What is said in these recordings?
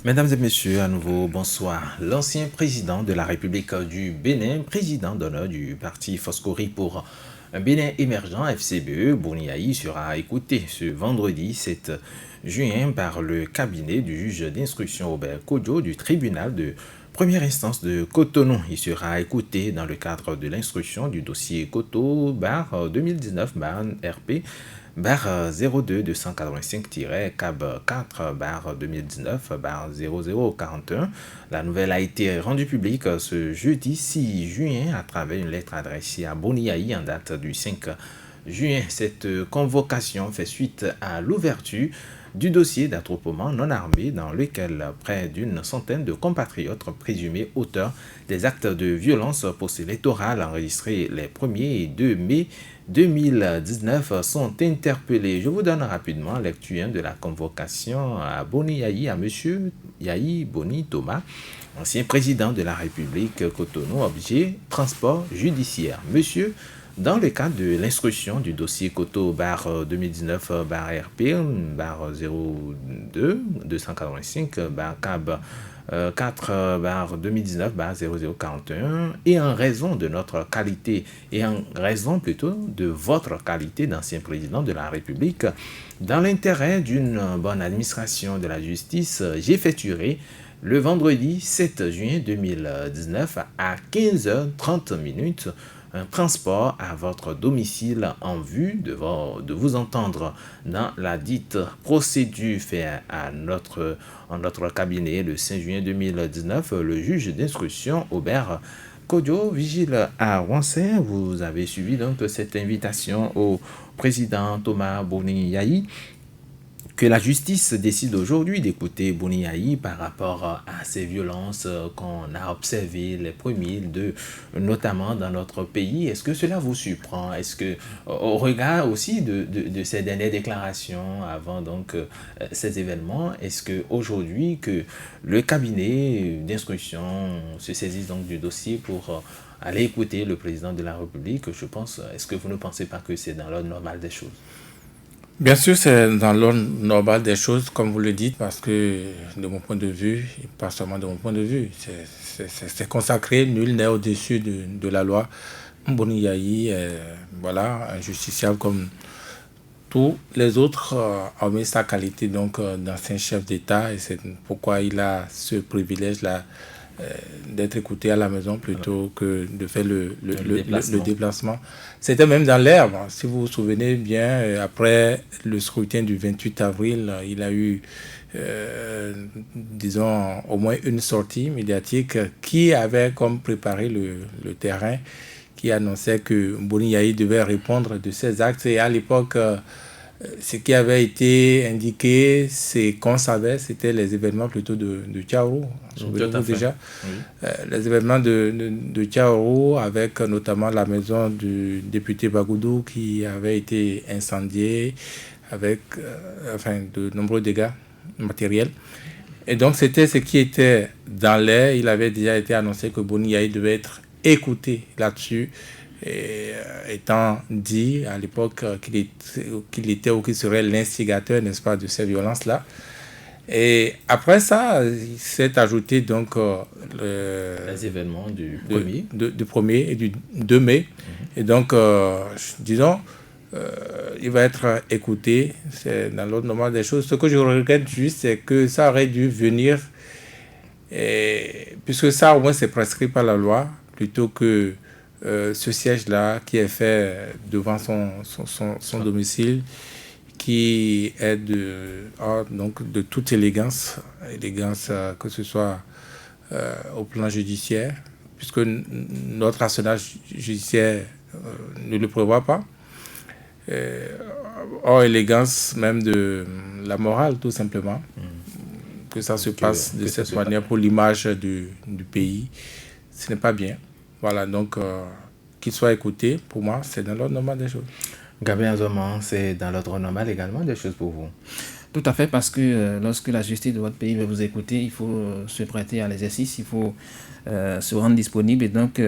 Mesdames et messieurs, à nouveau, bonsoir. L'ancien président de la République du Bénin, président d'honneur du parti Foscori pour un Bénin émergent, FCBE, Boni Yayi, sera écouté ce vendredi 7 juin par le cabinet du juge d'instruction Robert Kodjo du tribunal de première instance de Cotonou. Il sera écouté dans le cadre de l'instruction du dossier Coto bar 2019-RP bar 02 285-CAB 4 bar 2019 bar 0041. La nouvelle a été rendue publique ce jeudi 6 juin à travers une lettre adressée à Boni Yayi en date du 5 juin. Cette convocation fait suite à l'ouverture du dossier d'attroupement non armé dans lequel près d'une centaine de compatriotes présumés auteurs des actes de violence post-électorale enregistrés les 1er et 2 mai 2019 sont interpellés. Je vous donne rapidement lecture de la convocation à Boni Yayi, à M. Yayi Boni Thomas, ancien président de la République Cotonou, objet transport judiciaire. Monsieur, dans le cadre de l'instruction du dossier Coto bar 2019 bar RP bar 02 285 bar CAB 4 bar 2019 bar 0041 et en raison de notre qualité et en raison plutôt de votre qualité d'ancien président de la République, dans l'intérêt d'une bonne administration de la justice, j'effectuerai le vendredi 7 juin 2019 à 15h30 un transport à votre domicile en vue de vous entendre dans la dite procédure faite en notre cabinet le 5 juin 2019. Le juge d'instruction Robert Kodjo, vigile à Rouensay. Vous avez suivi donc cette invitation au président Thomas Boni Yayi. Que la justice décide aujourd'hui d'écouter Boni Yayi par rapport à ces violences qu'on a observées les premiers de notamment dans notre pays. Est-ce que cela vous surprend? Est-ce que, au regard aussi de ces dernières déclarations avant donc ces événements, est-ce que aujourd'hui que le cabinet d'instruction se saisisse donc du dossier pour aller écouter le président de la République, je pense, est-ce que vous ne pensez pas que c'est dans l'ordre normal des choses? Bien sûr, c'est dans l'ordre normal des choses, comme vous le dites, parce que de mon point de vue, et pas seulement de mon point de vue, c'est consacré, nul n'est au-dessus de la loi. Boni Yayi est voilà, un justiciable comme tous les autres, a mis sa qualité donc d'ancien chef d'État, et c'est pourquoi il a ce privilège-là d'être écouté à la maison plutôt que de faire le déplacement. C'était même dans l'herbe. Si vous vous souvenez bien, après le scrutin du 28 avril, il a eu, disons, au moins une sortie médiatique qui avait comme préparé le terrain, qui annonçait que Boni Yayi devait répondre de ses actes. Et à l'époque, ce qui avait été indiqué, c'est qu'on savait, c'était les événements plutôt de Tchaourou. Souvenez-vous déjà. Oui. Les événements de Tchaourou, avec notamment la maison du député Bagoudou qui avait été incendiée, avec de nombreux dégâts matériels. Et donc, c'était ce qui était dans l'air. Il avait déjà été annoncé que Boni Yayi devait être écouté là-dessus. Et, étant dit à l'époque qu'il était ou qu'il serait l'instigateur, n'est-ce pas, de ces violences-là. Et après ça, il s'est ajouté donc les événements du 1er. Du 1er et du 2 mai. Et donc, disons, il va être écouté, c'est dans l'ordre normal des choses. Ce que je regrette juste, c'est que ça aurait dû venir, puisque ça au moins c'est prescrit par la loi, plutôt que ce siège-là qui est fait devant son domicile, qui est donc de toute élégance que ce soit au plan judiciaire, puisque notre arsenal judiciaire ne le prévoit pas. Hors élégance même de la morale, tout simplement. Que ça se passe de cette manière pour l'image du pays, ce n'est pas bien. Voilà, donc qu'il soit écouté, pour moi, c'est dans l'ordre normal des choses. Gabriel Azoman, c'est dans l'ordre normal également des choses pour vous? Tout à fait, parce que lorsque la justice de votre pays veut vous écouter, il faut se prêter à l'exercice, il faut se rendre disponible. Et donc,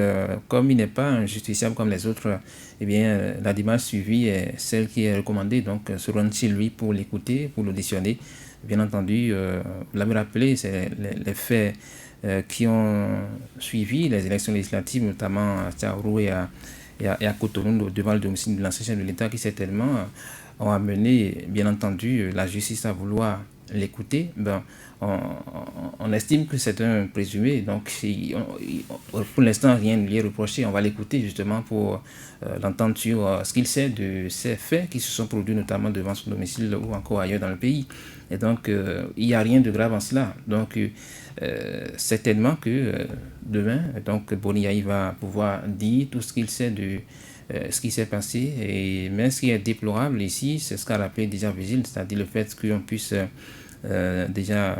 comme il n'est pas un justiciable comme les autres, eh bien, la démarche suivie est celle qui est recommandée. Donc, se rendre chez lui pour l'écouter, pour l'auditionner. bien entendu, vous l'avez rappelé, c'est les faits qui ont suivi les élections législatives, notamment à Tchaourou et à Cotonou, devant le domicile de l'ancien chef de l'État, qui certainement ont amené, bien entendu, la justice à vouloir l'écouter. On estime que c'est un présumé, donc pour l'instant rien ne lui est reproché. On va l'écouter justement pour l'entendre sur ce qu'il sait de ces faits qui se sont produits notamment devant son domicile ou encore ailleurs dans le pays. Et donc il n'y a rien de grave en cela. Donc certainement que demain, donc Boni Yayi va pouvoir dire tout ce qu'il sait de ce qui s'est passé. Mais ce qui est déplorable ici, c'est ce qu'a rappelé déjà Vigile, c'est-à-dire le fait qu'on puisse déjà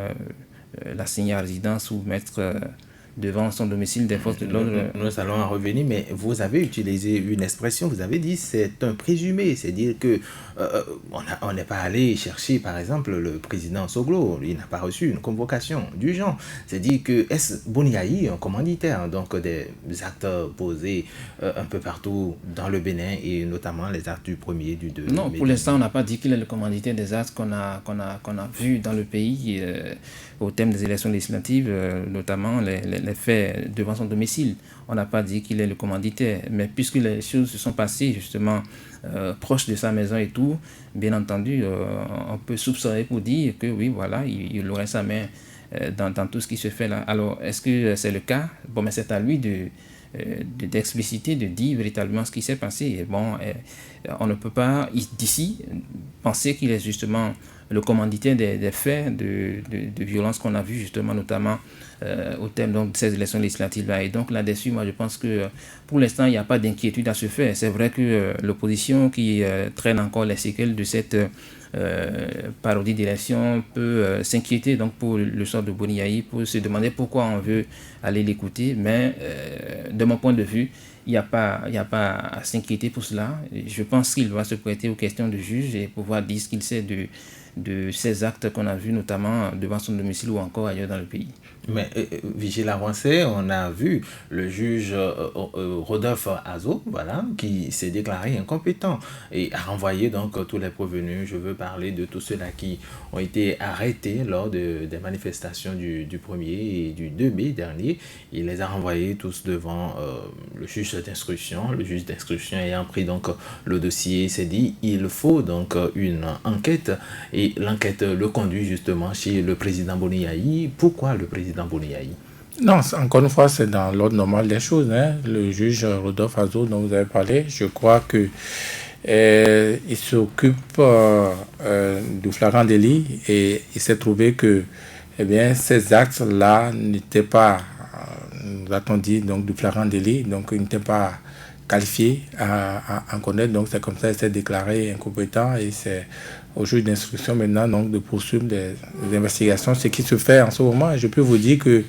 l'assigner à résidence ou mettre devant son domicile des forces de l'ordre. Nous allons en revenir, mais vous avez utilisé une expression, vous avez dit c'est un présumé, c'est-à-dire que on n'est pas allé chercher par exemple le président Soglo, il n'a pas reçu une convocation du genre, c'est-à-dire que est-ce Boni Yayi un commanditaire, donc des actes posés un peu partout dans le Bénin et notamment les actes du 1er, du 2. Non, pour l'instant on n'a pas dit qu'il est le commanditaire des actes qu'on a vus dans le pays au thème des élections législatives, notamment les faits devant son domicile. On n'a pas dit qu'il est le commanditaire, mais puisque les choses se sont passées justement proche de sa maison et tout, bien entendu, on peut soupçonner pour dire que oui, voilà, il aurait sa main dans tout ce qui se fait là. Alors, est-ce que c'est le cas? Bon, mais c'est à lui d'expliciter, de dire véritablement ce qui s'est passé. Et bon, on ne peut pas d'ici penser qu'il est justement le commanditaire des faits de violence qu'on a vu justement notamment au thème donc, de ces élections législatives-là. Et donc là-dessus, moi je pense que pour l'instant, il n'y a pas d'inquiétude à se faire. C'est vrai que l'opposition qui traîne encore les séquelles de cette parodie d'élection peut s'inquiéter donc pour le sort de Boni Yayi, pour se demander pourquoi on veut aller l'écouter. Mais de mon point de vue, il n'y a pas à s'inquiéter pour cela. Je pense qu'il va se prêter aux questions du juge et pouvoir dire ce qu'il sait de ces actes qu'on a vus notamment devant son domicile ou encore ailleurs dans le pays. Mais Vigile avancé, on a vu le juge Rodolphe Azo, voilà, qui s'est déclaré incompétent et a renvoyé donc tous les prévenus. Je veux parler de tous ceux-là qui ont été arrêtés lors des manifestations du 1er et du 2 mai dernier. Il les a renvoyés tous devant le juge d'instruction. Le juge d'instruction ayant pris donc le dossier s'est dit il faut donc une enquête et l'enquête le conduit justement chez le président Boni Yayi. Pourquoi le président Boni Yayi? Non, encore une fois, c'est dans l'ordre normal des choses. Le juge Rodolphe Azo dont vous avez parlé, je crois que il s'occupe du flagrant délit et il s'est trouvé que ces actes-là n'étaient pas, nous a-t-on dit, donc, du flagrant délit, donc ils n'étaient pas qualifiés à en connaître. Donc c'est comme ça qu'il s'est déclaré incompétent et c'est au juge d'instruction maintenant donc, de poursuivre des investigations, ce qui se fait en ce moment. Je peux vous dire qu'il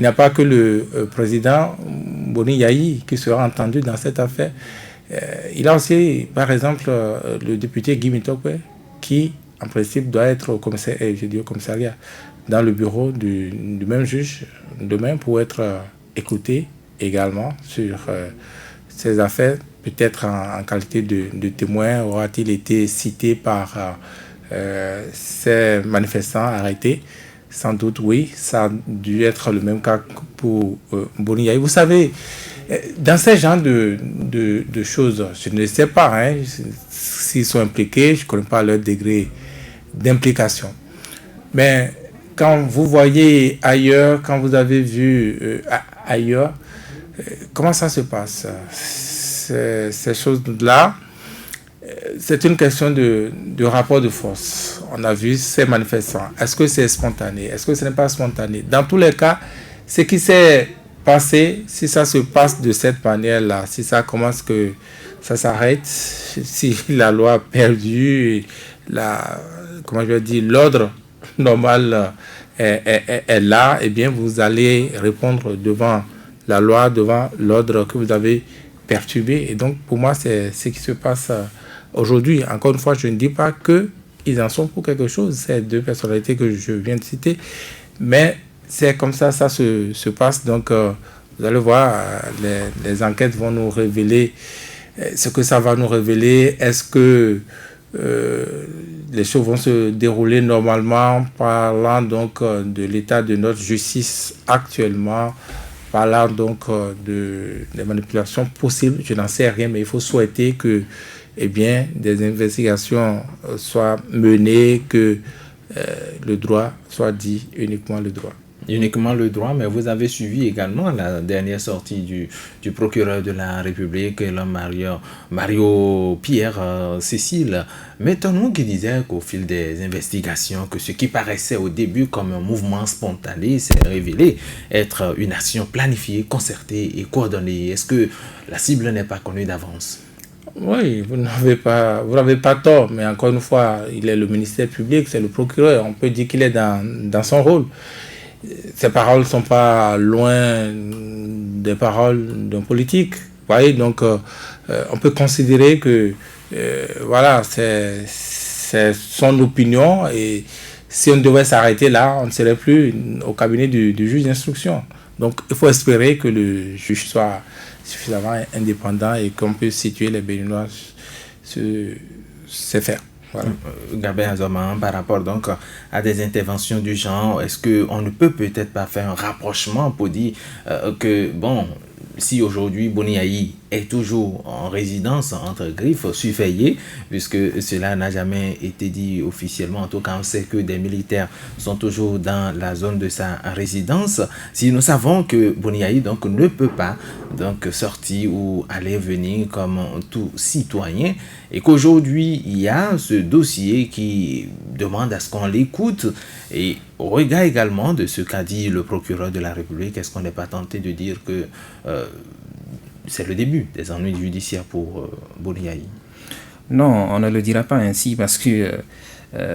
n'y a pas que le président Boni Yayi qui sera entendu dans cette affaire. Il a aussi, par exemple, le député Guy Mitokwe qui, en principe, doit être au commissariat dans le bureau du même juge demain pour être écouté également sur ces affaires. Peut-être en qualité de témoin, aura-t-il été cité par ces manifestants arrêtés? Sans doute, oui. Ça a dû être le même cas pour Boni Yayi. Vous savez, dans ce genre de choses, je ne sais pas s'ils sont impliqués, je ne connais pas leur degré d'implication. Mais quand vous voyez ailleurs, quand vous avez vu ailleurs, comment ça se passe? Ces choses-là, c'est une question de rapport de force. On a vu ces manifestants. Est-ce que c'est spontané? Est-ce que ce n'est pas spontané? Dans tous les cas, ce qui s'est passé, si ça se passe de cette manière-là, si ça commence que ça s'arrête, si la loi a perdu, l'ordre normal est là, eh bien vous allez répondre devant la loi, devant l'ordre que vous avez perturbé. Et donc, pour moi, c'est ce qui se passe aujourd'hui. Encore une fois, je ne dis pas qu'ils en sont pour quelque chose, ces deux personnalités que je viens de citer, mais c'est comme ça, ça se passe. Donc, vous allez voir, les enquêtes vont nous révéler ce que ça va nous révéler. Est-ce que les choses vont se dérouler normalement, parlant donc de l'état de notre justice actuellement, parlant donc des manipulations possibles. Je n'en sais rien, mais il faut souhaiter que des investigations soient menées, que le droit soit dit, uniquement le droit. Uniquement le droit, mais vous avez suivi également la dernière sortie du procureur de la République, Mario Pierre Cécile. Mettons-nous qui disait qu'au fil des investigations, que ce qui paraissait au début comme un mouvement spontané s'est révélé être une action planifiée, concertée et coordonnée. Est-ce que la cible n'est pas connue d'avance? Oui, vous n'avez pas tort, mais encore une fois, il est le ministère public, c'est le procureur. On peut dire qu'il est dans son rôle. Ces paroles ne sont pas loin des paroles d'un politique. Vous voyez, donc on peut considérer que voilà, c'est son opinion, et si on devait s'arrêter là, on ne serait plus au cabinet du juge d'instruction. Donc il faut espérer que le juge soit suffisamment indépendant et qu'on puisse situer les Béninois sur ces faits. Voilà. Gabin Azoman, par rapport donc à des interventions du genre, est-ce qu'on ne peut peut-être pas faire un rapprochement pour dire que, bon, si aujourd'hui Boni-Ayi est toujours en résidence entre griffes surveillées, puisque cela n'a jamais été dit officiellement, en tout cas on sait que des militaires sont toujours dans la zone de sa résidence. Si nous savons que Boni-Ayi donc ne peut pas donc sortir ou aller venir comme tout citoyen, et qu'aujourd'hui il y a ce dossier qui demande à ce qu'on l'écoute, et au regard également de ce qu'a dit le procureur de la République, est-ce qu'on n'est pas tenté de dire que c'est le début des ennuis judiciaires pour Boni-Ayi? Non, on ne le dira pas ainsi, parce que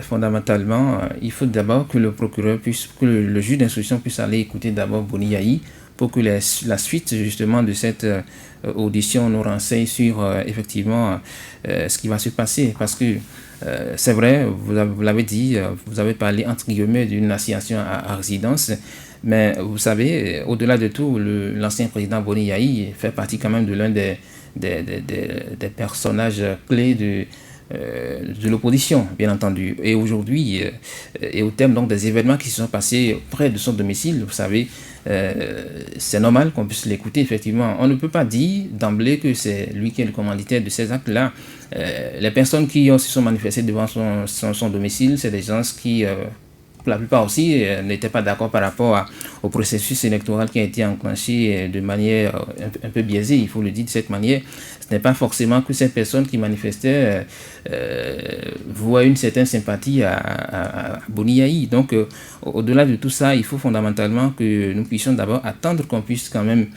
fondamentalement, il faut d'abord que le procureur puisse, que le juge d'instruction puisse aller écouter d'abord Boni-Ayi, pour que la suite justement de cette audition nous renseigne sur effectivement ce qui va se passer. Parce que c'est vrai, vous l'avez dit, vous avez parlé entre guillemets d'une assignation à résidence, mais vous savez, au-delà de tout, l'ancien président Boni-Ayi fait partie quand même de l'un des personnages clés de l'opposition, bien entendu. Et aujourd'hui, et au terme donc des événements qui se sont passés près de son domicile, vous savez, c'est normal qu'on puisse l'écouter, effectivement. On ne peut pas dire d'emblée que c'est lui qui est le commanditaire de ces actes-là. Les personnes qui se sont manifestées devant son domicile, c'est des gens qui, pour la plupart aussi, n'étaient pas d'accord par rapport au processus électoral qui a été enclenché de manière un peu biaisée, il faut le dire de cette manière. Ce n'est pas forcément que ces personnes qui manifestaient voient une certaine sympathie à Boni-Ayi. Donc, au-delà de tout ça, il faut fondamentalement que nous puissions d'abord attendre qu'on puisse quand même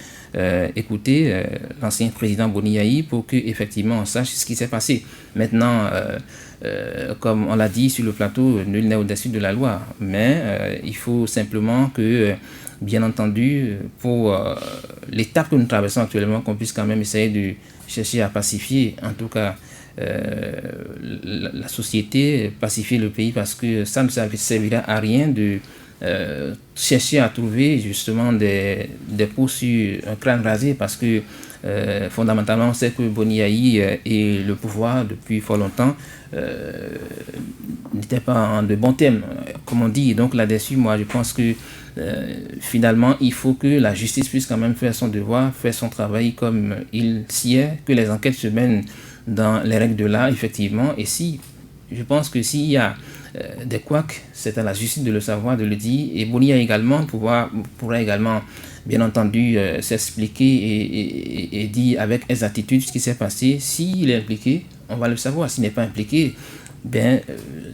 écouter l'ancien président Boni-Ayi pour qu'effectivement on sache ce qui s'est passé. Maintenant, comme on l'a dit sur le plateau, nul n'est au-dessus de la loi. Mais il faut simplement que, bien entendu, pour l'étape que nous traversons actuellement, qu'on puisse quand même essayer de chercher à pacifier, en tout cas, la société, pacifier le pays, parce que ça ne servira à rien de chercher à trouver justement des peaux sur un crâne rasé, parce que fondamentalement on sait que Boni-Ayi et le pouvoir depuis fort longtemps n'étaient pas en de bons termes, comme on dit. Donc là-dessus, moi je pense que finalement il faut que la justice puisse quand même faire son devoir, faire son travail comme il s'y est, que les enquêtes se mènent dans les règles de l'art, effectivement. Et si, je pense que s'il y a des couacs, c'est à la justice de le savoir, de le dire. Et Boni-Ayi également pourra également, bien entendu, s'expliquer et dire avec exactitude ce qui s'est passé. S'il est impliqué, on va le savoir. S'il n'est pas impliqué, bien,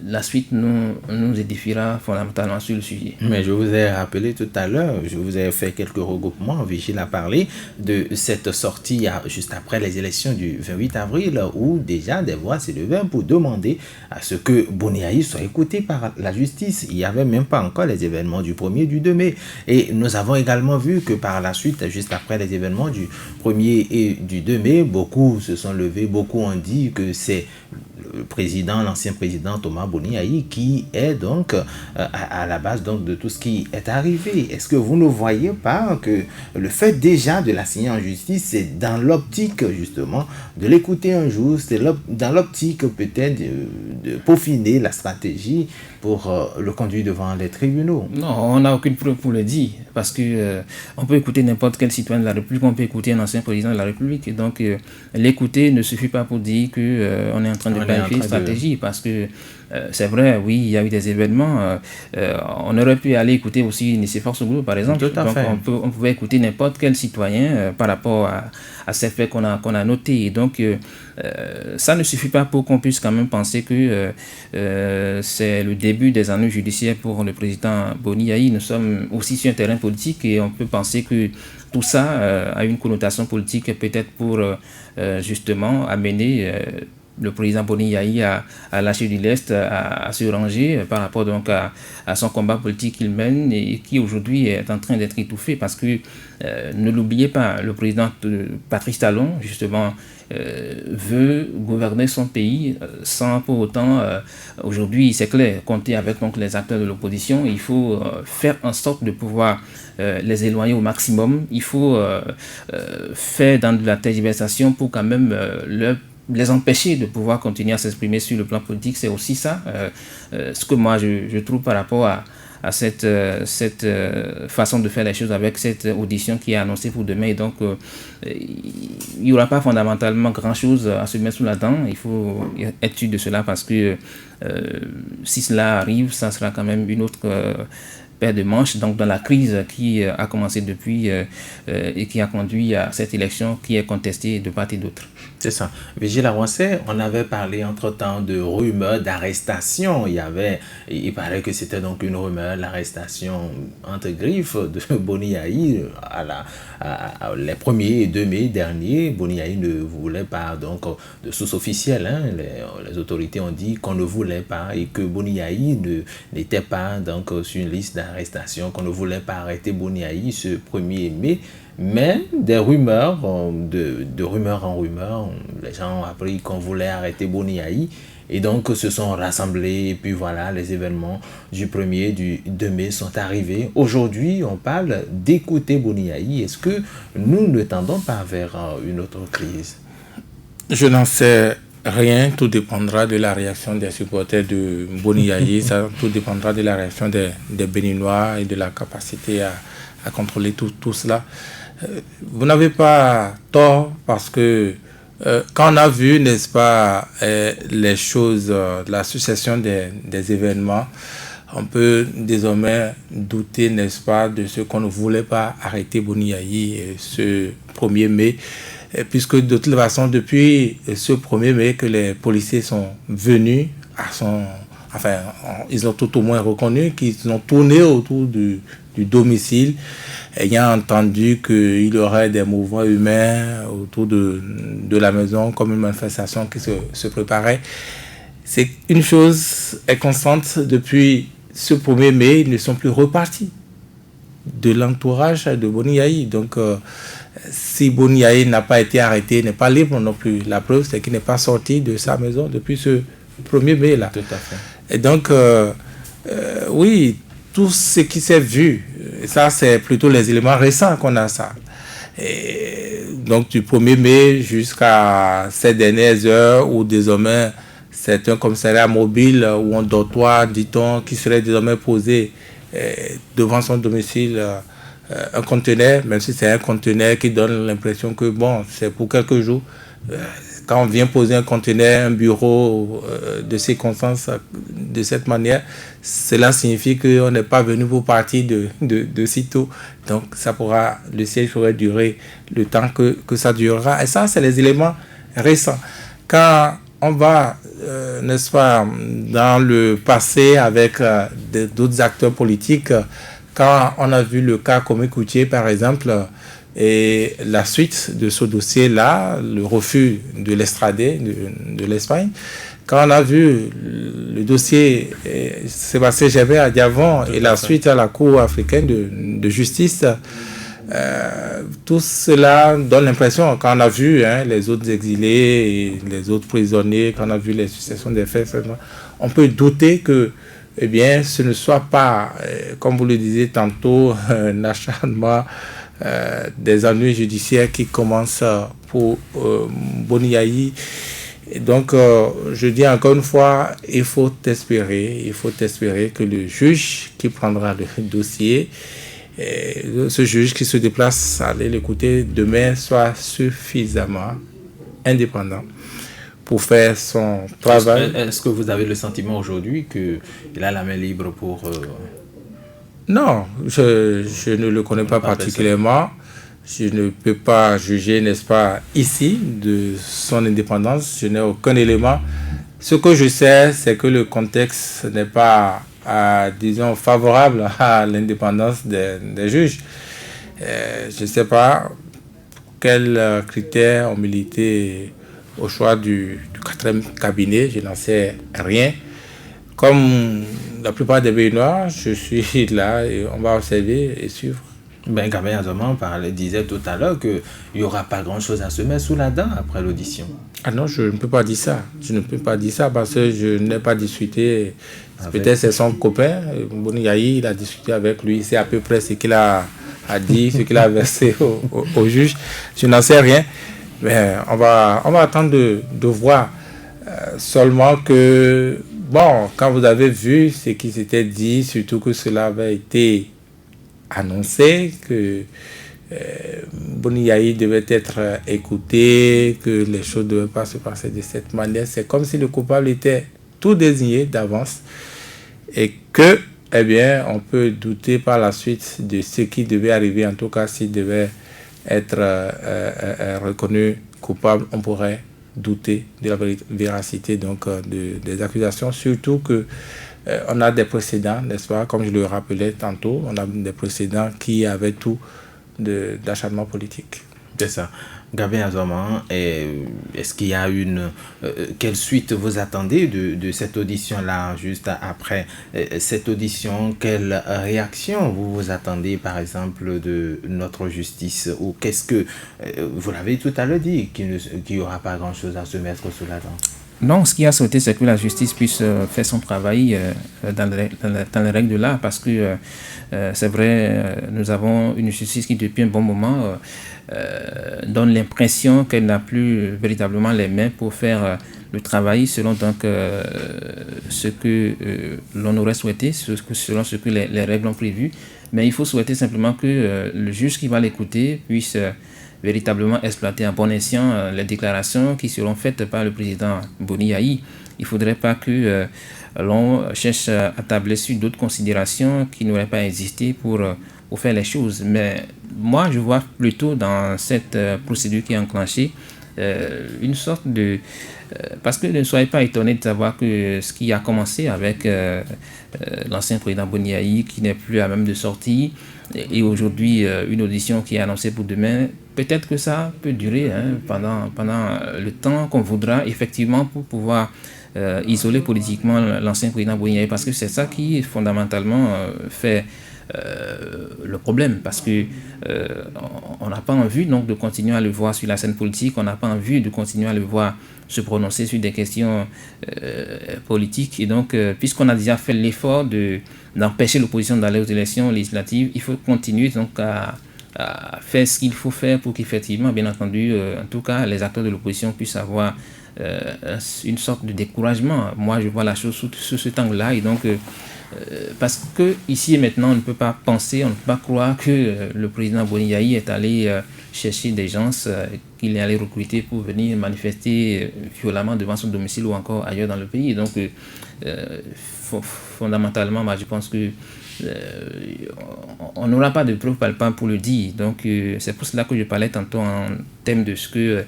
la suite nous édifiera fondamentalement sur le sujet. Mais je vous ai rappelé tout à l'heure, je vous ai fait quelques regroupements, Vigile a parlé de cette sortie juste après les élections du 28 avril, où déjà des voix s'élevaient pour demander à ce que Boni-Ayi soit écouté par la justice. Il n'y avait même pas encore les événements du 1er, du 2 mai. Et nous avons également vu que par la suite, juste après les événements du 1er et du 2 mai, beaucoup se sont levés, beaucoup ont dit que c'est l'ancien président Thomas Boni Yayi, qui est donc à la base donc de tout ce qui est arrivé. Est-ce que vous ne voyez pas que le fait déjà de l'assigner en justice, c'est dans l'optique justement de l'écouter un jour, c'est dans l'optique peut-être de peaufiner la stratégie pour le conduire devant les tribunaux? Non, on n'a aucune preuve pour le dire, parce que on peut écouter n'importe quel citoyen de la République, on peut écouter un ancien président de la République, et donc l'écouter ne suffit pas pour dire que on est en train de planifier une stratégie, parce que c'est vrai, oui, il y a eu des événements, on aurait pu aller écouter aussi Nicéphore Sougoulou, par exemple. Tout à fait. On pouvait écouter n'importe quel citoyen par rapport à ces faits qu'on a notés, et donc ça ne suffit pas pour qu'on puisse quand même penser que c'est le début des années judiciaires pour le président Boni Yayi. Nous sommes aussi sur un terrain politique et on peut penser que tout ça a une connotation politique, peut-être pour justement amener le président Boni Yayi à lâcher du lest, à se ranger par rapport donc à son combat politique qu'il mène et qui aujourd'hui est en train d'être étouffé, parce que ne l'oubliez pas, le président Patrice Talon justement veut gouverner son pays sans pour autant, aujourd'hui c'est clair, compter avec donc les acteurs de l'opposition. Il faut faire en sorte de pouvoir les éloigner au maximum. Il faut faire dans de la tergiversation pour quand même les empêcher de pouvoir continuer à s'exprimer sur le plan politique. C'est aussi ça ce que moi je trouve par rapport à cette façon de faire les choses avec cette audition qui est annoncée pour demain. Et donc, il n'y aura pas fondamentalement grand-chose à se mettre sous la dent. Il faut être sûr de cela, parce que si cela arrive, ça sera quand même une autre paire de manches, donc dans la crise qui a commencé depuis et qui a conduit à cette élection qui est contestée de part et d'autre. C'est ça. Vigile Arouanseh, on avait parlé entre-temps de rumeurs d'arrestation. Il paraît que c'était donc une rumeur, l'arrestation entre griffes de Boni Yayi les 1er et 2 mai dernier. Boni Yayi ne voulait pas, donc de source officielle, les autorités ont dit qu'on ne voulait pas et que Boni Yayi n'était pas donc sur une liste d'arrestation, qu'on ne voulait pas arrêter Boni Yayi ce 1er mai. Mais des rumeurs, de rumeur en rumeur, les gens ont appris qu'on voulait arrêter Boni Yayi et donc se sont rassemblés. Et puis voilà, les événements du 1er, du 2 mai sont arrivés. Aujourd'hui, on parle d'écouter Boni Yayi. Est-ce que nous ne tendons pas vers une autre crise? Je n'en sais rien. Tout dépendra de la réaction des supporters de Boni Yayi. Tout dépendra de la réaction des Béninois et de la capacité à contrôler tout cela. Vous n'avez pas tort, parce que quand on a vu, n'est-ce pas, les choses, la succession des événements, on peut désormais douter, n'est-ce pas, de ce qu'on ne voulait pas arrêter Boni Yayi ce 1er mai, puisque de toute façon, depuis ce 1er mai que les policiers sont venus ils ont tout au moins reconnu qu'ils ont tourné autour du domicile, ayant entendu qu'il y aurait des mouvements humains autour de la maison, comme une manifestation qui se préparait. C'est une chose est constante, depuis ce 1er mai, ils ne sont plus repartis de l'entourage de Boni Yayi. Donc, si Boni Yayi n'a pas été arrêté, n'est pas libre non plus. La preuve, c'est qu'il n'est pas sorti de sa maison depuis ce 1er mai là. Tout à fait. Et donc, oui, tout ce qui s'est vu, ça c'est plutôt les éléments récents qu'on a ça. Et donc du 1er mai jusqu'à ces dernières heures où désormais c'est un commissariat mobile ou un dortoir, dit-on, qui serait désormais posé devant son domicile, un conteneur, même si c'est un conteneur qui donne l'impression que bon, c'est pour quelques jours. Quand on vient poser un conteneur, un bureau de circonstances de cette manière, cela signifie qu'on n'est pas venu pour partir de sitôt. Donc le siège pourrait durer le temps que ça durera. Et ça, c'est les éléments récents. Quand on va, n'est-ce pas, dans le passé avec d'autres acteurs politiques, quand on a vu le cas Kwame Coutier, par exemple, et la suite de ce dossier-là, le refus de l'extrader de l'Espagne, quand on a vu le dossier Sébastien Gerbert à Diavon et la suite à la Cour africaine de justice, Tout cela donne l'impression, quand on a vu les autres exilés et les autres prisonniers, quand on a vu les successions des faits, on peut douter que eh bien, ce ne soit pas, comme vous le disiez tantôt, un acharnement des ennuis judiciaires qui commencent pour Boni Yayi. Et donc, je dis encore une fois, il faut espérer que le juge qui prendra le dossier, ce juge qui se déplace à aller l'écouter demain, soit suffisamment indépendant pour faire son travail. Est-ce que vous avez le sentiment aujourd'hui qu'il a la main libre pour... Non, je ne le connais pas particulièrement. Je ne peux pas juger, n'est-ce pas, ici, de son indépendance. Je n'ai aucun élément. Ce que je sais, c'est que le contexte n'est pas, disons, favorable à l'indépendance des juges. Je ne sais pas quels critères ont milité au choix du 4e cabinet. Je n'en sais rien. Comme la plupart des Béninois, je suis là et on va observer et suivre. Ben, Gabin Azoman disait tout à l'heure qu'il n'y aura pas grand-chose à se mettre sous la dent après l'audition. Ah non, je ne peux pas dire ça. Je ne peux pas dire ça parce que je n'ai pas discuté. Peut-être c'est son copain, Boni Yayi, il a discuté avec lui. C'est à peu près ce qu'il a dit, ce qu'il a versé au juge. Je n'en sais rien. Mais on va attendre de voir. Seulement que, bon, quand vous avez vu ce qui s'était dit, surtout que cela avait été annoncé, que Boni Yayi devait être écouté, que les choses ne devaient pas se passer de cette manière. C'est comme si le coupable était tout désigné d'avance et que, eh bien, on peut douter par la suite de ce qui devait arriver. En tout cas, s'il devait être reconnu coupable, on pourrait douter de la véracité donc, des accusations, surtout que on a des précédents, n'est-ce pas, comme je le rappelais tantôt, on a des précédents qui avaient tout d'acharnement politique. C'est ça. Gabin Azoman, est-ce qu'il y a quelle suite vous attendez de cette audition-là, juste après cette audition? Quelle réaction vous attendez, par exemple, de notre justice? Ou qu'est-ce que, vous l'avez tout à l'heure dit, qu'il n'y aura pas grand-chose à se mettre sous la dent? Non, ce qui a sauté, c'est que la justice puisse faire son travail dans les règles de l'art, parce que c'est vrai, nous avons une justice qui, depuis un bon moment, donne l'impression qu'elle n'a plus véritablement les mains pour faire le travail selon donc, ce que l'on aurait souhaité, selon ce que les règles ont prévu. Mais il faut souhaiter simplement que le juge qui va l'écouter puisse véritablement exploiter à bon escient les déclarations qui seront faites par le président Boni Yayi. Il ne faudrait pas que l'on cherche à tabler sur d'autres considérations qui n'auraient pas existé pour faire les choses. Mais moi, je vois plutôt dans cette procédure qui est enclenchée une sorte de... parce que ne soyez pas étonnés de savoir que ce qui a commencé avec l'ancien président Boni Yayi, qui n'est plus à même de sortir, et aujourd'hui une audition qui est annoncée pour demain, peut-être que ça peut durer pendant le temps qu'on voudra, effectivement, pour pouvoir isoler politiquement l'ancien président Boni Yayi, parce que c'est ça qui fondamentalement fait le problème, parce que on n'a pas envie donc de continuer à le voir sur la scène politique, on n'a pas envie de continuer à le voir se prononcer sur des questions politiques, et donc puisqu'on a déjà fait l'effort d'empêcher l'opposition d'aller aux élections législatives, il faut continuer donc à faire ce qu'il faut faire pour qu'effectivement, bien entendu, en tout cas, les acteurs de l'opposition puissent avoir une sorte de découragement. Moi, je vois la chose sous cet angle-là, et donc parce que ici et maintenant, on ne peut pas penser, on ne peut pas croire que le président Boni Yayi est allé chercher des gens qu'il est allé recruter pour venir manifester violemment devant son domicile ou encore ailleurs dans le pays. Donc, fondamentalement, moi, je pense que on n'aura pas de preuves palpables pour le dire. Donc, c'est pour cela que je parlais tantôt en termes de ce que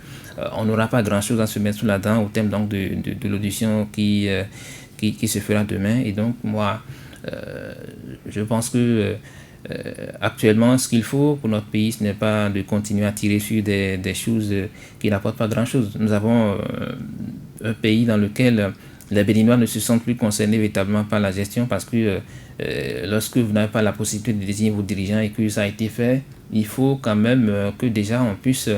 on n'aura pas grand-chose à se mettre sous la dent au thème donc de l'audition qui se fera demain. Et donc, moi, je pense que actuellement, ce qu'il faut pour notre pays, ce n'est pas de continuer à tirer sur des choses qui n'apportent pas grand-chose. Nous avons un pays dans lequel les Béninois ne se sentent plus concernés véritablement par la gestion parce que lorsque vous n'avez pas la possibilité de désigner vos dirigeants et que ça a été fait, il faut quand même que déjà on puisse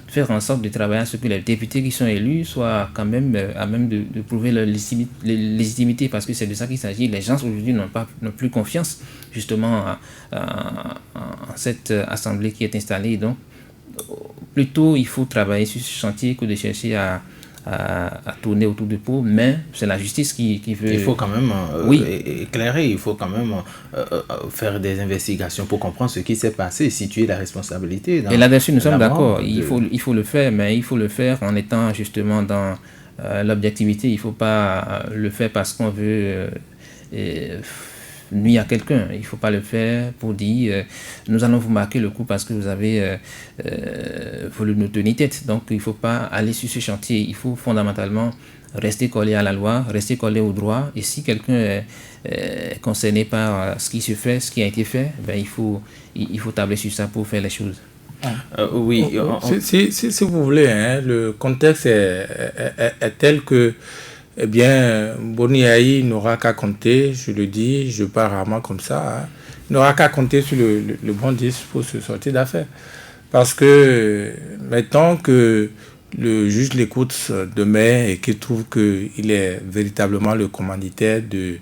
faire en sorte de travailler à ce que les députés qui sont élus soient quand même à même de prouver leur légitimité parce que c'est de ça qu'il s'agit. Les gens aujourd'hui n'ont plus confiance justement en cette assemblée qui est installée. Donc, plutôt il faut travailler sur ce chantier que de chercher à tourner autour du pot, mais c'est la justice qui veut... Il faut quand même éclairer, il faut quand même faire des investigations pour comprendre ce qui s'est passé, situer la responsabilité. Et là-dessus, nous sommes d'accord, il faut le faire, mais il faut le faire en étant justement dans l'objectivité. Il ne faut pas le faire parce qu'on veut nuire à quelqu'un. Il ne faut pas le faire pour dire nous allons vous marquer le coup parce que vous avez voulu nous tenir tête. Donc il ne faut pas aller sur ce chantier. Il faut fondamentalement rester collé à la loi, rester collé au droit. Et si quelqu'un est concerné par ce qui se fait, ce qui a été fait, ben, il faut tabler sur ça pour faire les choses. Oui. Si vous voulez, hein, le contexte est tel que eh bien, Boni Yayi n'aura qu'à compter, je le dis, je parle rarement comme ça, hein, n'aura qu'à compter sur le bon disque pour se sortir d'affaire. Parce que maintenant que le juge l'écoute demain et qu'il trouve qu'il est véritablement le commanditaire de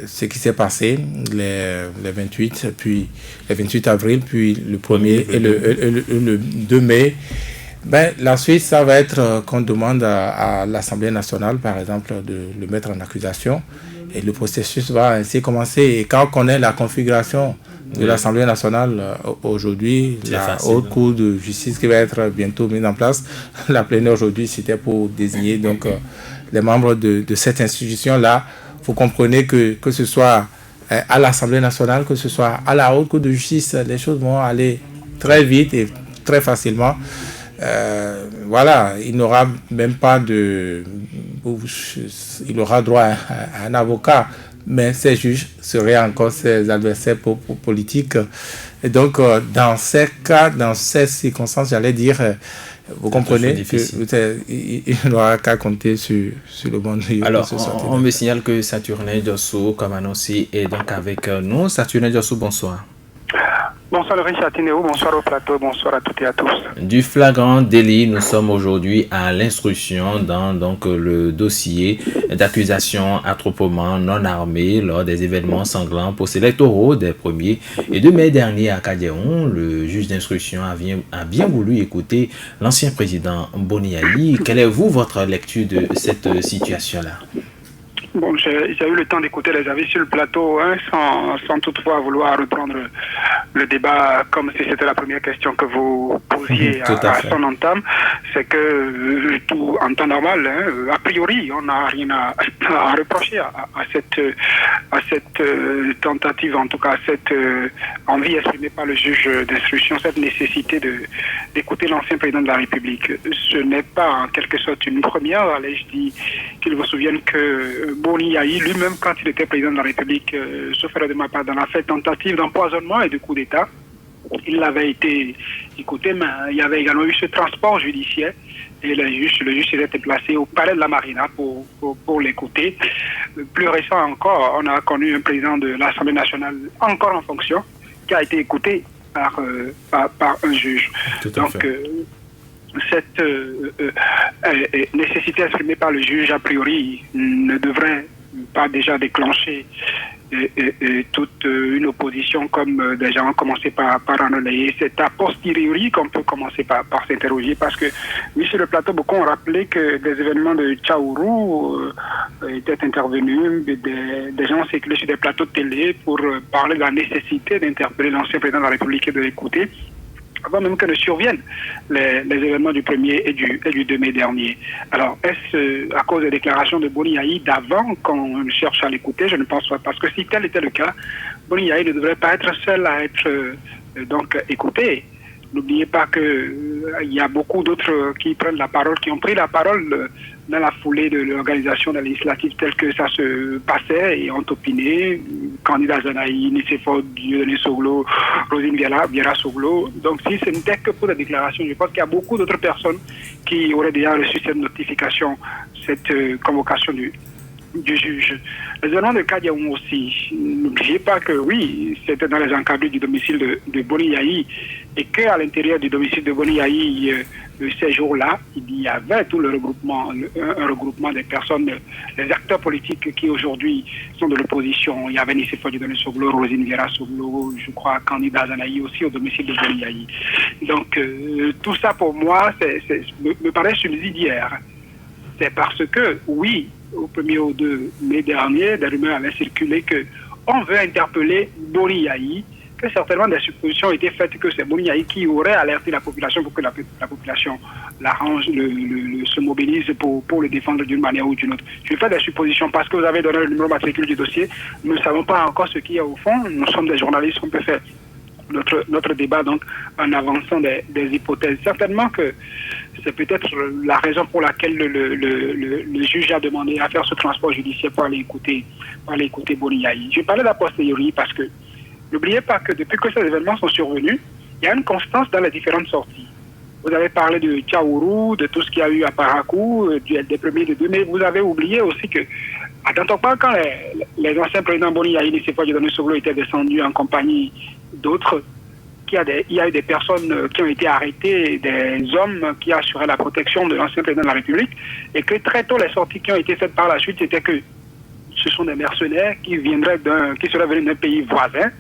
ce qui s'est passé les 28 avril, puis le 1er et le 2 mai, ben, la suite, ça va être qu'on demande à l'Assemblée nationale, par exemple, de le mettre en accusation. Et le processus va ainsi commencer. Et quand on connaît la configuration de l'Assemblée nationale aujourd'hui, la haute cour de justice qui va être bientôt mise en place, la plénière aujourd'hui, c'était pour désigner donc, les membres de cette institution-là. Vous comprenez que ce soit à l'Assemblée nationale, que ce soit à la haute cour de justice, les choses vont aller très vite et très facilement. Voilà, il n'aura même pas il aura droit à un avocat, mais ses juges seraient encore ses adversaires politiques. Et donc, dans ces cas, dans ces circonstances, j'allais dire, vous comprenez qu'il n'aura qu'à compter sur le bon Dieu. Alors, on me signale que Saturnin Diosso, comme annoncé, est donc avec nous. Saturnin Diosso, bonsoir. Bonsoir le Richard Tinéo, bonsoir au plateau, bonsoir à toutes et à tous. Du flagrant délit, nous sommes aujourd'hui à l'instruction dans donc, le dossier d'accusation attroupement non armé lors des événements sanglants post-électoraux des 1er et 2 mai dernier à Kadéon. Le juge d'instruction a bien voulu écouter l'ancien président Boni Yayi. Quelle est votre lecture de cette situation-là? Bon, j'ai eu le temps d'écouter les avis sur le plateau, hein, sans toutefois vouloir reprendre le débat comme si c'était la première question que vous posiez à son entame. C'est que tout en temps normal, hein, a priori, on n'a rien à reprocher à cette tentative, en tout cas cette envie exprimée par le juge d'instruction, cette nécessité d'écouter l'ancien président de la République. Ce n'est pas en quelque sorte une première. Allez, je dis qu'il vous souvienne que Boni Yayi, lui-même, quand il était président de la République, sauf erreur de ma part, dans l'affaire tentative d'empoisonnement et de coup d'État, il avait été écouté, mais il y avait également eu ce transport judiciaire et le juge s'est été placé au palais de la Marina pour l'écouter. Plus récent encore, on a connu un président de l'Assemblée nationale encore en fonction qui a été écouté par un juge. Donc, cette nécessité exprimée par le juge, a priori, ne devrait pas déjà déclencher toute une opposition comme des gens ont commencé par en relayer. C'est a posteriori qu'on peut commencer par s'interroger parce que, oui, sur le plateau, beaucoup ont rappelé que des événements de Tchaourou étaient intervenus, des gens ont circulé sur des plateaux de télé pour parler de la nécessité d'interpeller l'ancien président de la République et de l'écouter, avant même que ne surviennent les événements du 1er et du 2 mai dernier. Alors, est-ce à cause des déclarations de Boni Yayi d'avant qu'on cherche à l'écouter? Je ne pense pas, parce que si tel était le cas, Boni Yayi ne devrait pas être seul à être donc écouté. N'oubliez pas qu'il y a beaucoup d'autres qui prennent la parole, qui ont pris la parole dans la foulée de l'organisation législative telle que ça se passait et ont opiné. Candidat Zanaï, Nicéphore, Dieudonné Soglo, Rosine Viera Soglo. Donc si ce n'était que pour la déclaration, je pense qu'il y a beaucoup d'autres personnes qui auraient déjà reçu cette notification, cette convocation du juge. Les événements de Kadiaoum aussi, n'oubliez pas que oui, c'était dans les encadrés du domicile de Boni Yayi et qu'à l'intérieur du domicile de Boni Yayi, ces jours-là, il y avait tout le regroupement, un regroupement des personnes, des acteurs politiques qui aujourd'hui sont de l'opposition. Il y avait Nicéphore Dieudonné Soglo, Rosine Viera Soglo, je crois, candidat Zanaï aussi au domicile de Boni Yayi. Donc tout ça pour moi, me paraît subsidiaire. C'est parce que, oui, au 1er ou 2 mai dernier, des rumeurs avaient circulé qu'on veut interpeller Boni Yayi, que certainement des suppositions ont été faites que c'est Boni Yayi qui aurait alerté la population pour que la population l'arrange, se mobilise pour le défendre d'une manière ou d'une autre. Je fais des suppositions parce que vous avez donné le numéro matricule du dossier. Nous ne savons pas encore ce qu'il y a au fond. Nous sommes des journalistes, on peut faire notre débat donc en avançant des hypothèses. Certainement que c'est peut-être la raison pour laquelle le juge a demandé à faire ce transport judiciaire pour aller écouter Boni Yayi. Je parlais d'a posteriori parce que n'oubliez pas que depuis que ces événements sont survenus, il y a une constance dans les différentes sorties. Vous avez parlé de Tchaourou, de tout ce qu'il y a eu à Parakou, des premiers de 2 mai. Vous avez oublié aussi que, à Tantokpa, quand les anciens présidents Boni Yayi et Nicéphore Dieudonné Soglo étaient descendus en compagnie d'autres, il y a eu des personnes qui ont été arrêtées, des hommes qui assuraient la protection de l'ancien président de la République, et que très tôt, les sorties qui ont été faites par la suite, c'était que ce sont des mercenaires qui seraient venus d'un pays voisin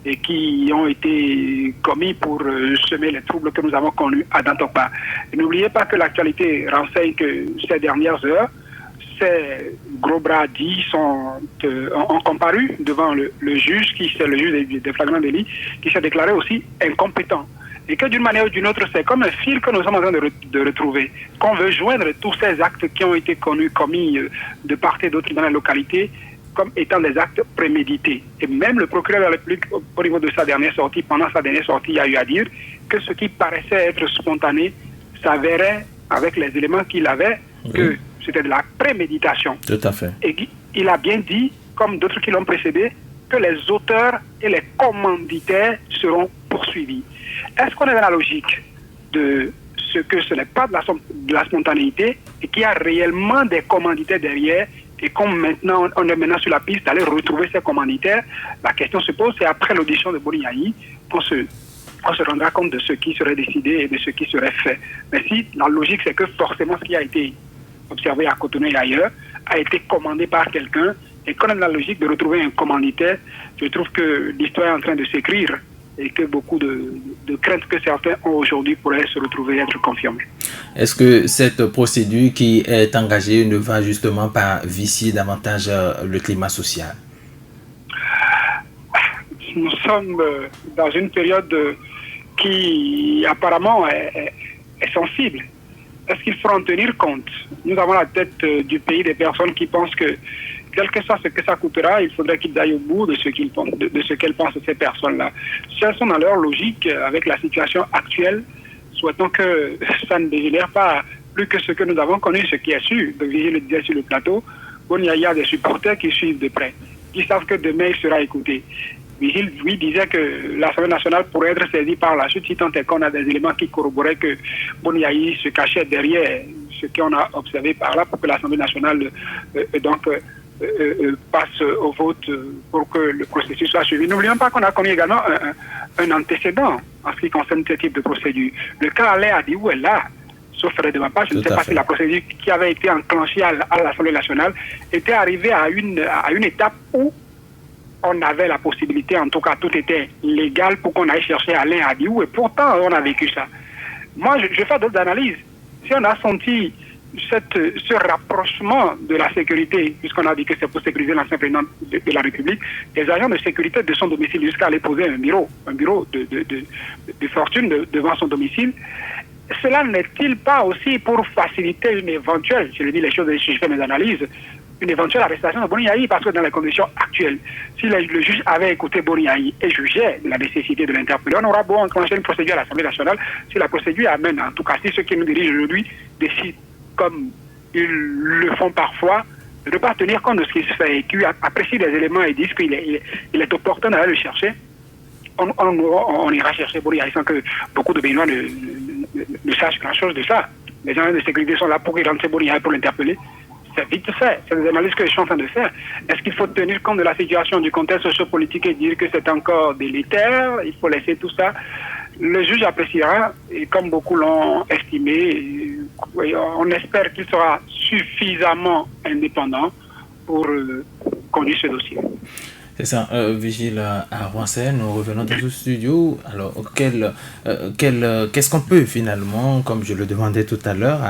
et qui ont été commis pour semer les troubles que nous avons connus à Dantokpa. N'oubliez pas que l'actualité renseigne que ces dernières heures, ces gros bras dits ont comparu devant le juge, c'est le juge des flagrants délits, qui s'est déclaré aussi incompétent. Et que d'une manière ou d'une autre, c'est comme un fil que nous sommes en train de retrouver, qu'on veut joindre tous ces actes qui ont été commis de part et d'autre dans la localité, comme étant des actes prémédités. Et même le procureur de la République, au niveau de sa dernière sortie, pendant sa dernière sortie, a eu à dire que ce qui paraissait être spontané s'avérait, avec les éléments qu'il avait, que c'était de la préméditation. Tout à fait. Et il a bien dit, comme d'autres qui l'ont précédé, que les auteurs et les commanditaires seront poursuivis. Est-ce qu'on est dans la logique de ce que ce n'est pas de la spontanéité et qu'il y a réellement des commanditaires derrière et qu'on on est maintenant sur la piste d'aller retrouver ces commanditaires? La question se pose, c'est après l'audition de Boni Yayi qu'on se rendra compte de ce qui serait décidé et de ce qui serait fait. Mais si la logique c'est que forcément ce qui a été observé à Cotonou et ailleurs a été commandé par quelqu'un et qu'on est dans la logique de retrouver un commanditaire, je trouve que l'histoire est en train de s'écrire et que beaucoup de craintes que certains ont aujourd'hui pourraient se retrouver être confirmées. Est-ce que cette procédure qui est engagée ne va justement pas vicier davantage le climat social? Nous sommes dans une période qui apparemment est sensible. Est-ce qu'il faut en tenir compte? Nous avons la tête du pays des personnes qui pensent que quel que soit ce que ça coûtera, il faudrait qu'ils aillent au bout de ce qu'elles pensent ces personnes-là. Si elles sont dans leur logique avec la situation actuelle, souhaitons que ça ne dégénère pas plus que ce que nous avons connu, ce qui est sûr. Donc, je le disais sur le plateau, il y a des supporters qui suivent de près, qui savent que demain il sera écouté. Vigile, lui, disait que l'Assemblée nationale pourrait être saisie par la suite si tant est qu'on a des éléments qui corroboraient que Boni Yayi se cachait derrière ce qu'on a observé par là pour que l'Assemblée nationale passe au vote pour que le processus soit suivi. N'oublions pas qu'on a connu également un antécédent en ce qui concerne ce type de procédure. Le cas Alain Adiou est là, sauf erreur de ma part, je ne sais pas si la procédure qui avait été enclenchée à l'Assemblée nationale était arrivée à une étape où on avait la possibilité, en tout cas tout était légal pour qu'on aille chercher Alain Adiou, et pourtant on a vécu ça. Moi je fais d'autres analyses. Si on a senti ce rapprochement de la sécurité, puisqu'on a dit que c'est pour sécuriser l'ancien président de la République, les agents de sécurité de son domicile jusqu'à aller poser un bureau de fortune devant son domicile, cela n'est-il pas aussi pour faciliter une éventuelle, je le dis les choses et je fais mes analyses, une éventuelle arrestation de Boni Yayi, parce que dans les conditions actuelles, si le juge avait écouté Boni Yayi et jugeait la nécessité de l'interpeller, on aura beau enclencher une procédure à l'Assemblée nationale, si la procédure amène, en tout cas si ceux qui nous dirigent aujourd'hui décident, comme ils le font parfois, de ne pas tenir compte de ce qui se fait et qui apprécient les éléments et disent qu'il est opportun d'aller le chercher, on ira chercher Boni Yayi sans que beaucoup de Béninois ne sachent grand-chose de ça. Les gens de sécurité sont là pour rentrer Boni Yayi pour l'interpeller. C'est vite fait. C'est des analyses que je suis en train de faire. Est-ce qu'il faut tenir compte de la situation, du contexte socio-politique et dire que c'est encore délétère? Il faut laisser tout ça. Le juge appréciera, et comme beaucoup l'ont estimé, on espère qu'il sera suffisamment indépendant pour conduire ce dossier. C'est ça, Vigile à Roissy, nous revenons dans ce studio. Alors, qu'est-ce qu'on peut finalement, comme je le demandais tout à l'heure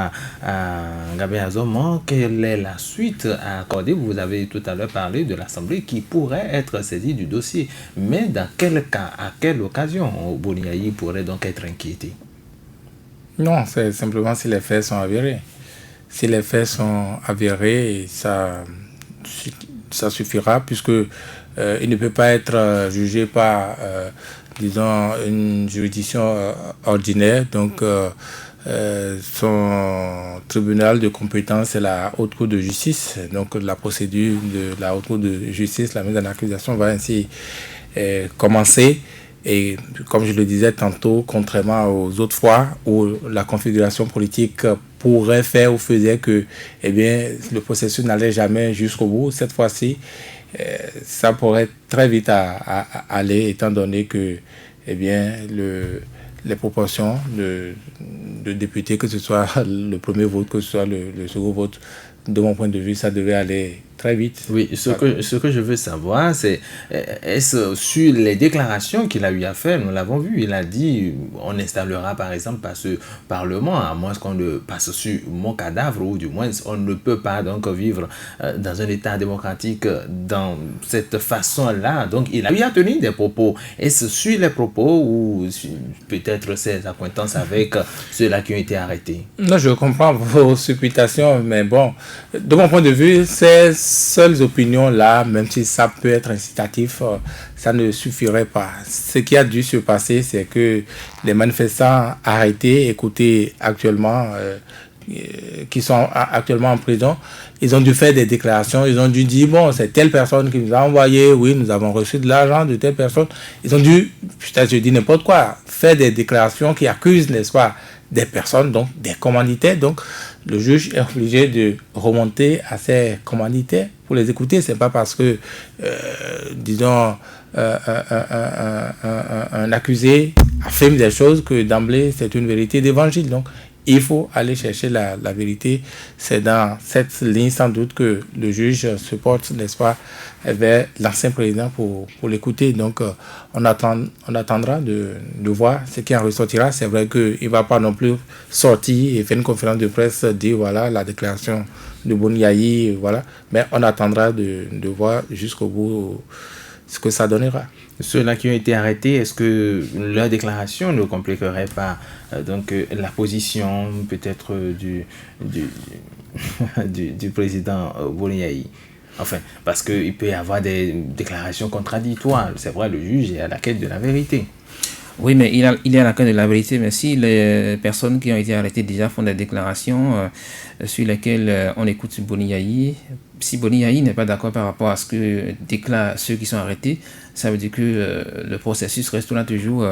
à Gabriel Azoman, quelle est la suite à accorder? Vous avez tout à l'heure parlé de l'Assemblée qui pourrait être saisie du dossier. Mais dans quel cas, à quelle occasion Boni Yayi pourrait donc être inquiété? Non, c'est simplement si les faits sont avérés. Si les faits sont avérés, ça suffira, puisque il ne peut pas être jugé par, disons, une juridiction ordinaire. Donc, son tribunal de compétence est la Haute Cour de justice. Donc, la procédure de la Haute Cour de justice, la mise en accusation va ainsi commencer. Et comme je le disais tantôt, contrairement aux autres fois où la configuration politique pourrait faire ou faisait que le processus n'allait jamais jusqu'au bout, cette fois-ci, ça pourrait très vite aller, étant donné que les proportions de députés, que ce soit le premier vote, que ce soit le second vote, de mon point de vue, ça devait aller très vite. Oui, ce que je veux savoir, c'est est-ce sur les déclarations qu'il a eu à faire, nous l'avons vu, il a dit on installera par exemple pas ce Parlement, à moins qu'on ne passe sur mon cadavre, ou du moins on ne peut pas donc vivre dans un État démocratique dans cette façon-là. Donc il a eu à tenir des propos. Est-ce sur les propos ou peut-être ses accointances avec ceux-là qui ont été arrêtés? Non, je comprends vos supputations, mais bon, de mon point de vue, ces seules opinions-là, même si ça peut être incitatif, ça ne suffirait pas. Ce qui a dû se passer, c'est que les manifestants arrêtés, écoutés actuellement, qui sont actuellement en prison, ils ont dû faire des déclarations, ils ont dû dire, bon, c'est telle personne qui nous a envoyé, oui, nous avons reçu de l'argent de telle personne. Ils ont dû, peut-être je dis n'importe quoi, faire des déclarations qui accusent, n'est-ce pas, des personnes, donc des commanditaires. Donc, le juge est obligé de remonter à ces commanditaires pour les écouter. C'est pas parce que, disons, un accusé affirme des choses que d'emblée c'est une vérité d'évangile. Donc, il faut aller chercher la vérité. C'est dans cette ligne sans doute que le juge se porte, n'est-ce pas, vers l'ancien président pour l'écouter. Donc, on attendra de voir ce qui en ressortira. C'est vrai qu'il ne va pas non plus sortir et faire une conférence de presse, dire voilà la déclaration de Boni Yayi, voilà. Mais on attendra de voir jusqu'au bout ce que ça donnera. Ceux-là qui ont été arrêtés, est-ce que leur déclaration ne compliquerait pas donc la position peut-être du président Boni Yayi? Enfin, parce qu'il peut y avoir des déclarations contradictoires. C'est vrai, le juge est à la quête de la vérité. Oui, mais il est à la quête de la vérité. Mais si les personnes qui ont été arrêtées déjà font des déclarations sur lesquelles on écoute Boni Yayi, si Boni Yayi n'est pas d'accord par rapport à ce que déclarent ceux qui sont arrêtés, ça veut dire que le processus restera toujours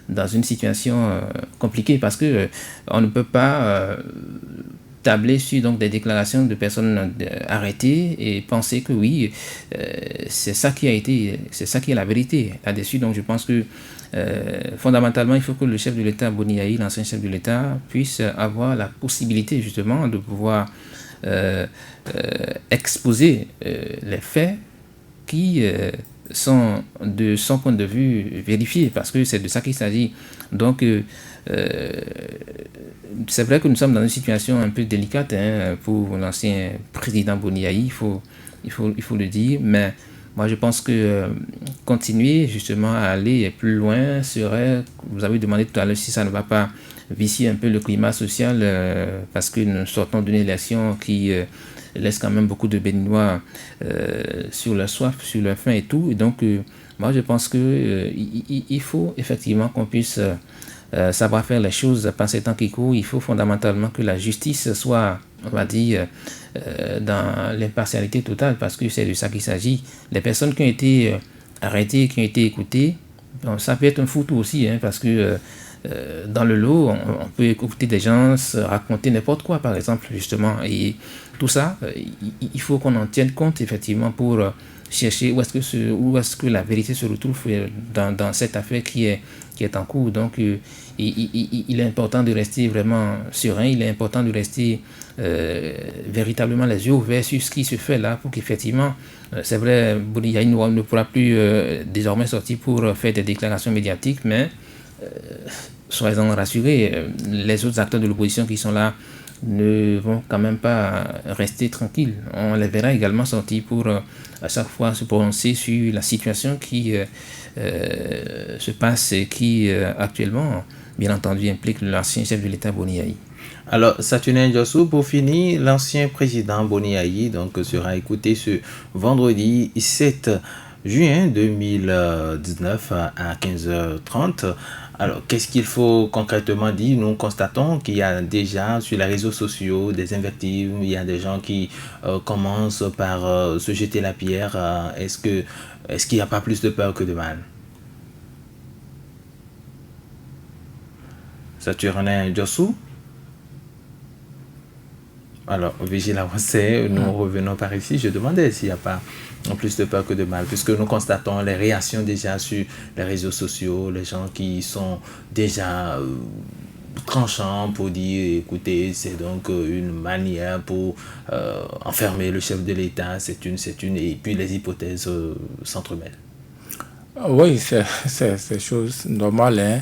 dans une situation compliquée, parce que on ne peut pas tabler sur donc des déclarations de personnes arrêtées et penser que oui, c'est ça qui est la vérité là-dessus. Donc je pense que fondamentalement, il faut que le chef de l'État, Boni Yayi, l'ancien chef de l'État, puisse avoir la possibilité justement de pouvoir exposer les faits qui sont de son point de vue vérifiés, parce que c'est de ça qu'il s'agit. Donc c'est vrai que nous sommes dans une situation un peu délicate pour l'ancien président Boni Yayi, il faut le dire, mais moi je pense que continuer justement à aller plus loin serait, vous avez demandé tout à l'heure si ça ne va pas vicier un peu le climat social, parce que nous sortons d'une élection qui laisse quand même beaucoup de Béninois sur leur soif, sur leur faim et tout. Et donc, moi, je pense qu'il faut effectivement qu'on puisse savoir faire les choses par ces temps qui courent. Il faut fondamentalement que la justice soit, on va dire, dans l'impartialité totale, parce que c'est de ça qu'il s'agit. Les personnes qui ont été arrêtées, qui ont été écoutées, bon, ça peut être un foutu aussi, hein, parce que dans le lot, on peut écouter des gens se raconter n'importe quoi, par exemple, justement. Et tout ça, il faut qu'on en tienne compte, effectivement, pour chercher où est-ce que la vérité se retrouve dans cette affaire qui est en cours. Donc, il est important de rester vraiment serein, il est important de rester véritablement les yeux ouverts sur ce qui se fait là, pour qu'effectivement, c'est vrai, Boni Yayi ne pourra plus désormais sortir pour faire des déclarations médiatiques, mais soyez-en rassurés, les autres acteurs de l'opposition qui sont là ne vont quand même pas rester tranquilles. On les verra également sortir pour à chaque fois se prononcer sur la situation qui se passe et qui actuellement, bien entendu, implique l'ancien chef de l'État Boni Yayi. Alors, Saturnin Djossou, pour finir, l'ancien président Boni Yayi donc, sera écouté ce vendredi 7 juin 2019 à 15h30. Alors, qu'est-ce qu'il faut concrètement dire? Nous constatons qu'il y a déjà sur les réseaux sociaux des invectives, il y a des gens qui commencent par se jeter la pierre. Est-ce qu'il n'y a pas plus de peur que de mal? Saturnin Djossou? Alors, Vigile avancé, nous revenons par ici. Je demandais s'il n'y a pas plus de peur que de mal, puisque nous constatons les réactions déjà sur les réseaux sociaux, les gens qui sont déjà tranchants pour dire, écoutez, c'est donc une manière pour enfermer le chef de l'État, c'est une, et puis les hypothèses s'entremêlent. Oui, c'est chose normale, hein.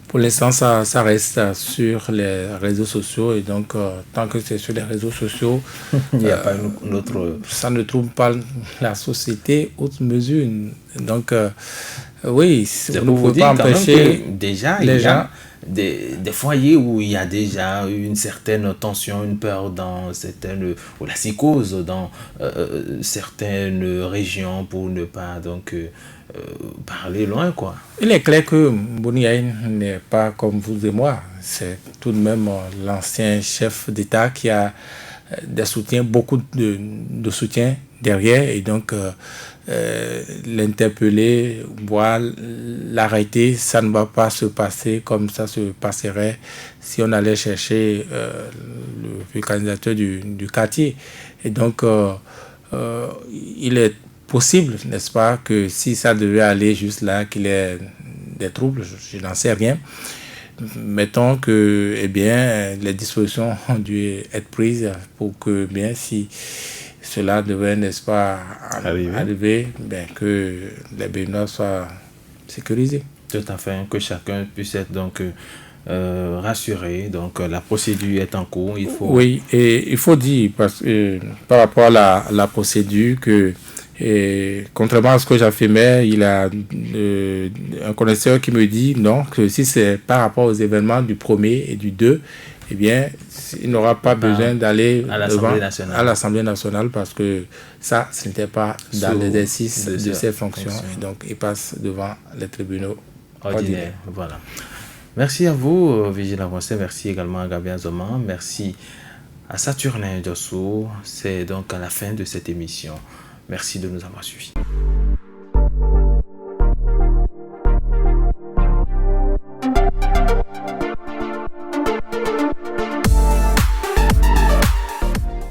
Pour l'instant, ça reste sur les réseaux sociaux et donc tant que c'est sur les réseaux sociaux, il n'y a pas une autre... ça ne trouve pas la société autre mesure. Donc oui, on ne peut pas empêcher déjà les gens. Des foyers où il y a déjà une certaine tension, une peur dans certaines, ou la psychose dans certaines régions pour ne pas donc parler loin, quoi. Il est clair que Boni Yayi n'est pas comme vous et moi. C'est tout de même l'ancien chef d'État qui a des soutiens, beaucoup de soutien derrière, et donc l'interpeller, voire l'arrêter, ça ne va pas se passer comme ça se passerait si on allait chercher le candidature du quartier. Et donc il est possible, n'est-ce pas, que si ça devait aller juste là, qu'il y ait des troubles, je n'en sais rien. Mettons que, eh bien, les dispositions ont dû être prises pour que, bien, si cela devait, n'est-ce pas, arriver, bien, que les Béninois soient sécurisés. Tout à fait, que chacun puisse être donc rassuré. Donc la procédure est en cours. Il faut... Oui, et il faut dire, par rapport à la procédure, que et contrairement à ce que j'affirmais, il y a un connaisseur qui me dit non, que si c'est par rapport aux événements du 1er et du 2, eh bien, il n'aura pas besoin d'aller à l'Assemblée nationale parce que ça, ce n'était pas dans l'exercice de ses fonctions. Et donc, il passe devant les tribunaux ordinaires. Voilà. Merci à vous, Vigile Avancé. Merci également à Gabi Azoma. Merci à Saturnin Djossou. C'est donc à la fin de cette émission. Merci de nous avoir suivis.